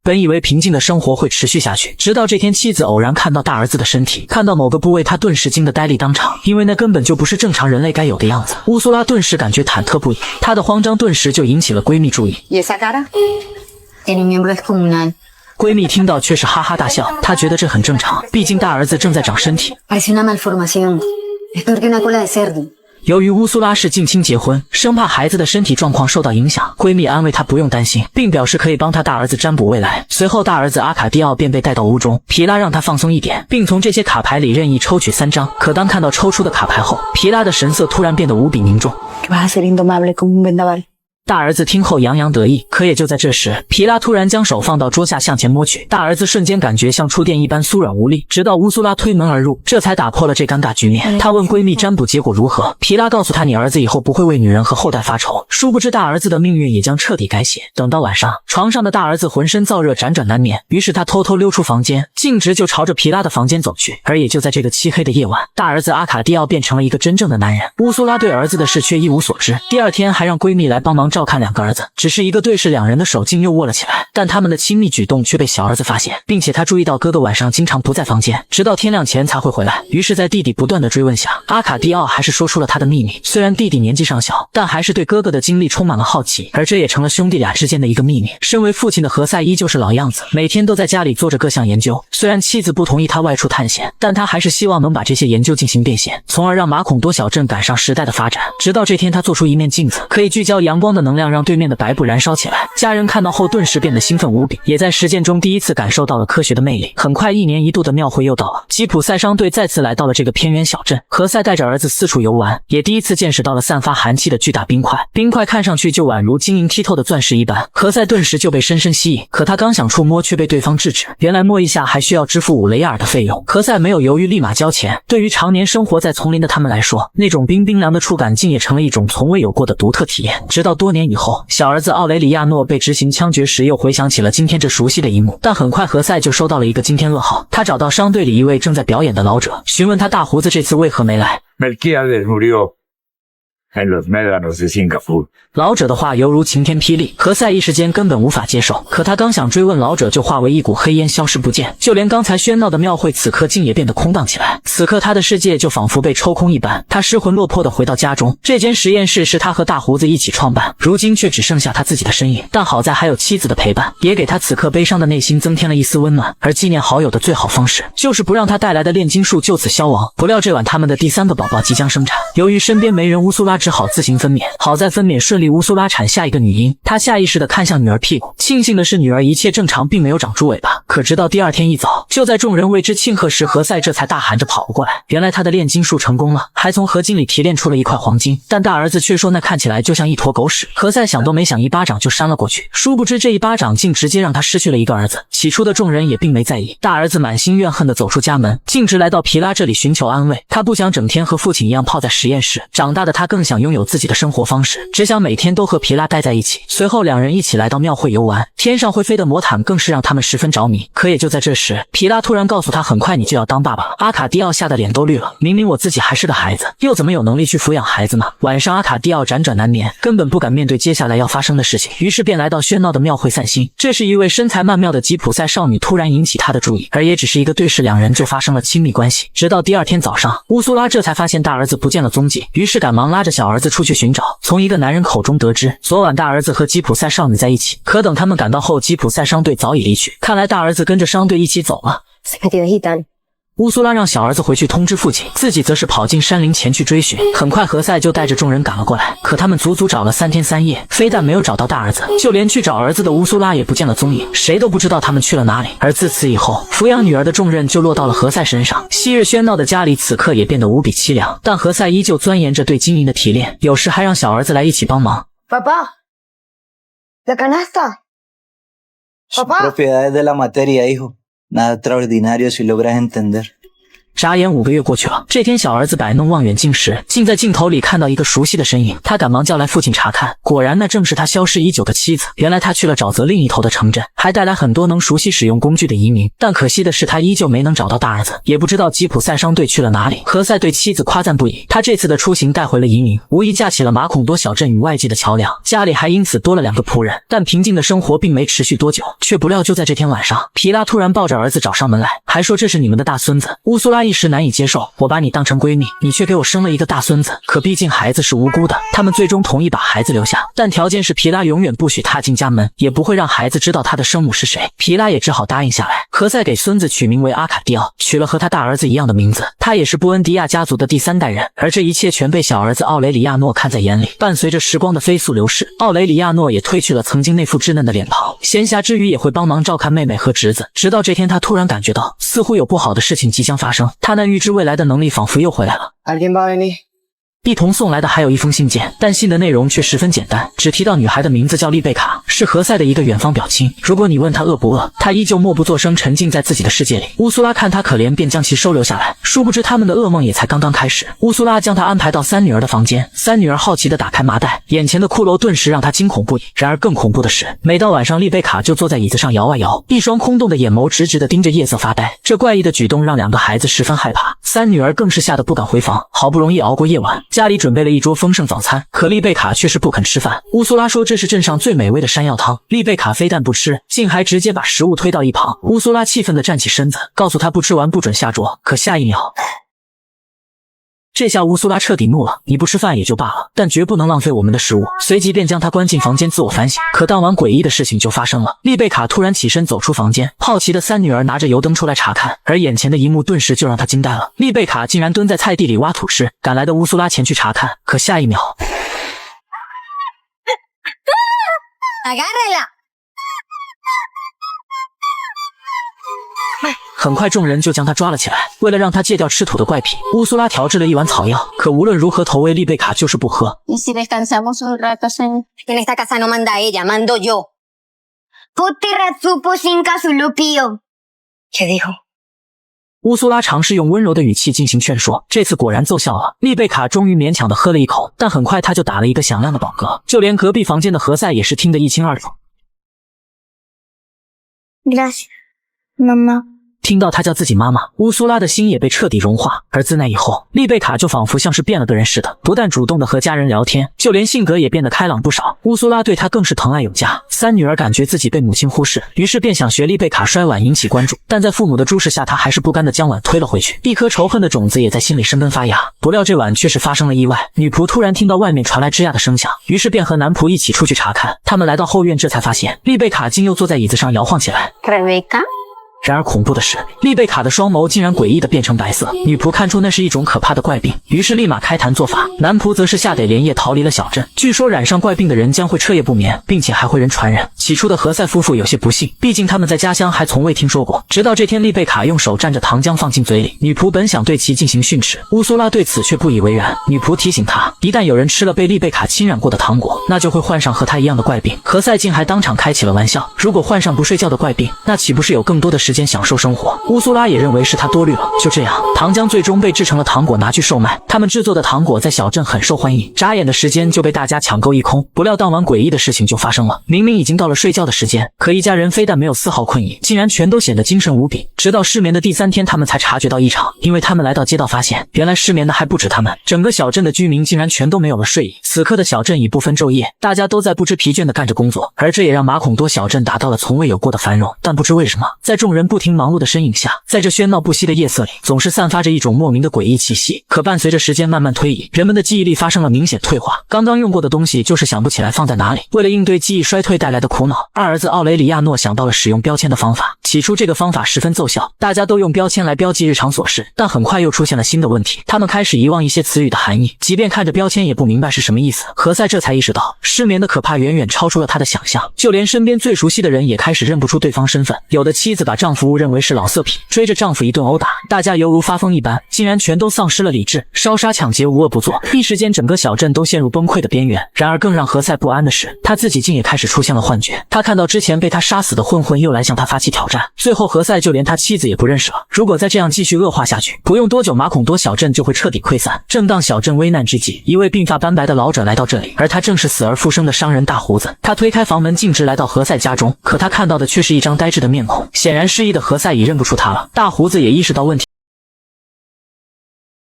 本以为平静的生活会持续下去，直到这天妻子偶然看到大儿子的身体，看到某个部位，他顿时惊得呆立当场，因为那根本就不是正常人类该有的样子。乌苏拉顿时感觉忐忑不已，她的慌张顿时就引起了闺蜜注意。闺蜜听到却是哈哈大笑，她觉得这很正常，毕竟大儿子正在长身体。由于乌苏拉是近亲结婚，生怕孩子的身体状况受到影响，闺蜜安慰她不用担心，并表示可以帮她大儿子占卜未来。随后大儿子阿卡迪奥便被带到屋中，皮拉让他放松一点，并从这些卡牌里任意抽取3张。可当看到抽出的卡牌后，皮拉的神色突然变得无比凝重。大儿子听后洋洋得意，可也就在这时，皮拉突然将手放到桌下向前摸去，大儿子瞬间感觉像触电一般酥软无力，直到乌苏拉推门而入，这才打破了这尴尬局面。他问闺蜜占卜结果如何，皮拉告诉她，你儿子以后不会为女人和后代发愁。殊不知大儿子的命运也将彻底改写。等到晚上，床上的大儿子浑身燥热，辗转难眠，于是他偷偷溜出房间，径直就朝着皮拉的房间走去。而也就在这个漆黑的夜晚，大儿子阿卡迪奥变成了一个真正的男人。乌苏拉对儿子的事却一无所知，第二天还让闺蜜来帮忙照看2个儿子，只是一个对视，两人的手竟又握了起来。但他们的亲密举动却被小儿子发现，并且他注意到哥哥晚上经常不在房间，直到天亮前才会回来。于是在弟弟不断的追问下，阿卡迪奥还是说出了他的秘密。虽然弟弟年纪尚小，但还是对哥哥的经历充满了好奇，而这也成了兄弟俩之间的一个秘密。身为父亲的何塞依旧是老样子，每天都在家里做着各项研究。虽然妻子不同意他外出探险，但他还是希望能把这些研究进行变现，从而让马孔多小镇赶上时代的发展。直到这天，他做出一面镜子，可以聚焦阳光的能量，让对面的白布燃烧起来。家人看到后顿时变得兴奋无比，也在实践中第一次感受到了科学的魅力。很快，1年1度的庙会又到了，吉普赛商队再次来到了这个偏远小镇。何塞带着儿子四处游玩，也第一次见识到了散发寒气的巨大冰块。冰块看上去就宛如晶莹剔透的钻石一般，何塞顿时就被深深吸引。可他刚想触摸，却被对方制止。原来摸一下还需要支付5雷亚尔的费用。何塞没有犹豫，立马交钱。对于常年生活在丛林的他们来说，那种冰冰凉的触感竟也成了一种从未有过的独特体验。直到多年以后，小儿子奥雷里亚诺被执行枪决时，又回想起了今天这熟悉的一幕。但很快何塞就收到了一个惊天噩耗，他找到商队里一位正在表演的老者，询问他大胡子这次为何没来。老者的话犹如晴天霹雳，何塞一时间根本无法接受。可他刚想追问，老者就化为一股黑烟消失不见，就连刚才喧闹的庙会此刻竟也变得空荡起来。此刻他的世界就仿佛被抽空一般，他失魂落魄地回到家中。这间实验室是他和大胡子一起创办，如今却只剩下他自己的身影。但好在还有妻子的陪伴，也给他此刻悲伤的内心增添了一丝温暖。而纪念好友的最好方式，就是不让他带来的炼金术就此消亡。不料这晚他们的第3个宝宝即将生产，由于身边没人，乌苏拉只好自行分娩。好在分娩顺利，乌苏拉产下一个女婴。她下意识地看向女儿屁股，庆幸的是女儿一切正常，并没有长猪尾巴。可直到第2天一早，就在众人为之庆贺时，何塞这才大喊着跑了过来。原来他的炼金术成功了，还从合金里提炼出了一块黄金。但大儿子却说那看起来就像一坨狗屎。何塞想都没想，一巴掌就扇了过去。殊不知这一巴掌竟直接让他失去了一个儿子。起初的众人也并没在意，大儿子满心怨恨地走出家门，径直来到皮拉这里寻求安慰。他不想整天和父亲一样泡在实验室，长大的他更想拥有自己的生活方式，只想每天都和皮拉待在一起。随后2人一起来到庙会游玩，天上会飞的魔毯更是让他们十分着迷。可也就在这时，皮拉突然告诉他，很快你就要当爸爸了。阿卡迪奥吓得脸都绿了，明明我自己还是个孩子，又怎么有能力去抚养孩子呢？晚上阿卡迪奥辗转难眠，根本不敢面对接下来要发生的事情，于是便来到喧闹的庙会散心。这时一位身材曼妙的吉普赛少女突然引起他的注意，而也只是一个对视，2人就发生了亲密关系。直到第2天早上，乌苏拉这才发现大儿子不见了踪迹，于是赶忙拉着小儿子出去寻找。从一个男人口中得知，昨晚大儿子和吉普赛少女在一起，可等他们赶到后，吉普赛商队早已离去。看来大儿子跟着商队一起走了。乌苏拉让小儿子回去通知父亲，自己则是跑进山林前去追寻。很快何塞就带着众人赶了过来，可他们足足找了3天3夜，非但没有找到大儿子，就连去找儿子的乌苏拉也不见了踪影，谁都不知道他们去了哪里。而自此以后，抚养女儿的重任就落到了何塞身上。昔日喧闹的家里此刻也变得无比凄凉，但何塞依旧钻研着对金银的提炼，有时还让小儿子来一起帮忙。Papá, la canasta. Son Papá. propiedades de la materia, hijo. Nada extraordinario si logras entender. 眨眼5个月过去了，这天小儿子摆弄望远镜时，竟在镜头里看到一个熟悉的身影。他赶忙叫来父亲查看，果然那正是他消失已久的妻子。原来他去了沼泽另一头的城镇，还带来很多能熟悉使用工具的移民。但可惜的是，他依旧没能找到大儿子，也不知道吉普赛商队去了哪里。何塞对妻子夸赞不已，他这次的出行带回了移民，无疑架起了马孔多小镇与外界的桥梁，家里还因此多了2个仆人。但平静的生活并没持续多久，却不料就在这天晚上，皮拉突然抱着儿子找上门来，还说这是你们的大孙子。乌苏拉一时难以接受，我把你当成闺蜜，你却给我生了一个大孙子，可毕竟孩子是无辜的。他们最终同意把孩子留下，但条件是皮拉永远不许踏进家门，也不会让孩子知道他的生母是谁。皮拉也只好答应下来。何塞给孙子取名为阿卡蒂奥，取了和他大儿子一样的名字。他也是布恩迪亚家族的第3代人，而这一切全被小儿子奥雷里亚诺看在眼里。伴随着时光的飞速流逝，奥雷里亚诺也褪去了曾经那副稚嫩的脸庞，闲暇之余也会帮忙照看妹妹和侄子。直到这天，他突然感觉到似乎有不好的事情即将发生，他那预知未来的能力仿佛又回来了。¿Alguien va a venir? 一同送来的还有一封信件，但信的内容却十分简单，只提到女孩的名字叫丽贝卡，是何塞的一个远方表亲。如果你问她饿不饿，她依旧默不作声，沉浸在自己的世界里。乌苏拉看她可怜，便将其收留下来。殊不知他们的噩梦也才刚刚开始。乌苏拉将她安排到3女儿的房间，3女儿好奇地打开麻袋，眼前的骷髅顿时让她惊恐不已。然而更恐怖的是，每到晚上，丽贝卡就坐在椅子上摇啊摇，一双空洞的眼眸直直地盯着夜色发呆。这怪异的举动让2个孩子十分害怕，3女儿更是吓得不敢回房。好不容易熬过夜晚，家里准备了一桌丰盛早餐，可丽贝卡却是不肯吃饭。乌苏拉说这是镇上最美味的山药汤，丽贝卡非但不吃，竟还直接把食物推到一旁。乌苏拉气愤地站起身子，告诉他不吃完不准下桌。可下一秒，这下乌苏拉彻底怒了，你不吃饭也就罢了，但绝不能浪费我们的食物。随即便将他关进房间自我反省。可当晚诡异的事情就发生了，丽贝卡突然起身走出房间，好奇的3女儿拿着油灯出来查看，而眼前的一幕顿时就让他惊呆了。丽贝卡竟然蹲在菜地里挖土吃，赶来的乌苏拉前去查看，可下一秒Agárrala. 很快众人就将他抓了起来。为了让他戒掉吃土的怪癖，乌苏拉调制了一碗草药，可无论如何投喂丽贝卡就是不喝。 ¿Y si descansamos un rato, señor? En esta casa no manda ella, mando yo. Putirasupo sin casulupio. ¿Qué dijo? 乌苏拉尝试用温柔的语气进行劝说，这次果然奏效了。丽贝卡终于勉强地喝了一口，但很快他就打了一个响亮的饱嗝，就连隔壁房间的何塞也是听得一清二楚。 Gracias, mamá. 听到他叫自己妈妈，乌苏拉的心也被彻底融化。而自那以后，丽贝卡就仿佛像是变了个人似的，不但主动的和家人聊天，就连性格也变得开朗不少。乌苏拉对她更是疼爱有加。3女儿感觉自己被母亲忽视，于是便想学丽贝卡摔碗引起关注，但在父母的注视下，她还是不甘的将碗推了回去。一颗仇恨的种子也在心里生根发芽。不料这晚却是发生了意外，女仆突然听到外面传来吱呀的声响，于是便和男仆一起出去查看。他们来到后院，这才发现丽贝卡竟又坐在椅子上摇晃起来。 ¿Rebeca? 然而恐怖的是，丽贝卡的双眸竟然诡异地变成白色。女仆看出那是一种可怕的怪病，于是立马开坛做法。男仆则是吓得连夜逃离了小镇。据说染上怪病的人将会彻夜不眠，并且还会人传人。起初的何塞夫妇有些不信，毕竟他们在家乡还从未听说过。直到这天，丽贝卡用手蘸着糖浆放进嘴里，女仆本想对其进行训斥，乌苏拉对此却不以为然。女仆提醒他，一旦有人吃了被丽贝卡侵染过的糖果，那就会患上和他一样的怪病。何塞竟还当场开起了玩笑，如果患上不睡觉的怪病，那岂不是有更多的时间享受生活？乌苏拉也认为是他多虑了。就这样，糖浆最终被制成了糖果，拿去售卖。他们制作的糖果在小镇很受欢迎，眨眼的时间就被大家抢购一空。不料当晚诡异的事情就发生了，明明已经到了睡觉的时间，可一家人非但没有丝毫困意，竟然全都显得精神无比。直到失眠的第3天，他们才察觉到异常，因为他们来到街道，发现原来失眠的还不止他们，整个小镇的居民竟然全都没有了睡意。此刻的小镇已不分昼夜，大家都在不知疲倦地干着工作，而这也让马孔多小镇达到了从未有过的繁荣。但不知为什么，在众人不停忙碌的身影下，在这喧闹不息的夜色里，总是散发着一种莫名的诡异气息。可伴随着时间慢慢推移，人们的记忆力发生了明显退化，刚刚用过的东西就是想不起来放在哪里。为了应对记忆衰退带来的苦恼，二儿子奥雷里亚诺想到了使用标签的方法。起初这个方法十分奏效，大家都用标签来标记日常琐事，但很快又出现了新的问题，他们开始遗忘一些词语的含义，即便看着标签也不明白是什么意思。何塞这才意识到，失眠的可怕远远超出了他的想象，就连身边最熟悉的人也开始认不出对方身份。有的妻子把丈丈夫误认为是老色痞，追着丈夫一顿殴打，大家犹如发疯一般，竟然全都丧失了理智，烧杀抢劫无恶不作，一时间整个小镇都陷入崩溃的边缘。然而更让何塞不安的是，他自己竟也开始出现了幻觉，他看到之前被他杀死的混混又来向他发起挑战，最后何塞就连他妻子也不认识了。如果再这样继续恶化下去，不用多久马孔多小镇就会彻底溃散。正当小镇危难之际，一位鬓发斑白的老者来到这里，而他正是死而复生的商人大胡子。他推开房门，径直来到何塞家中，可他看到的却是一张呆滞的面孔，显然失忆的何塞已认不出他了。大胡子也意识到问题。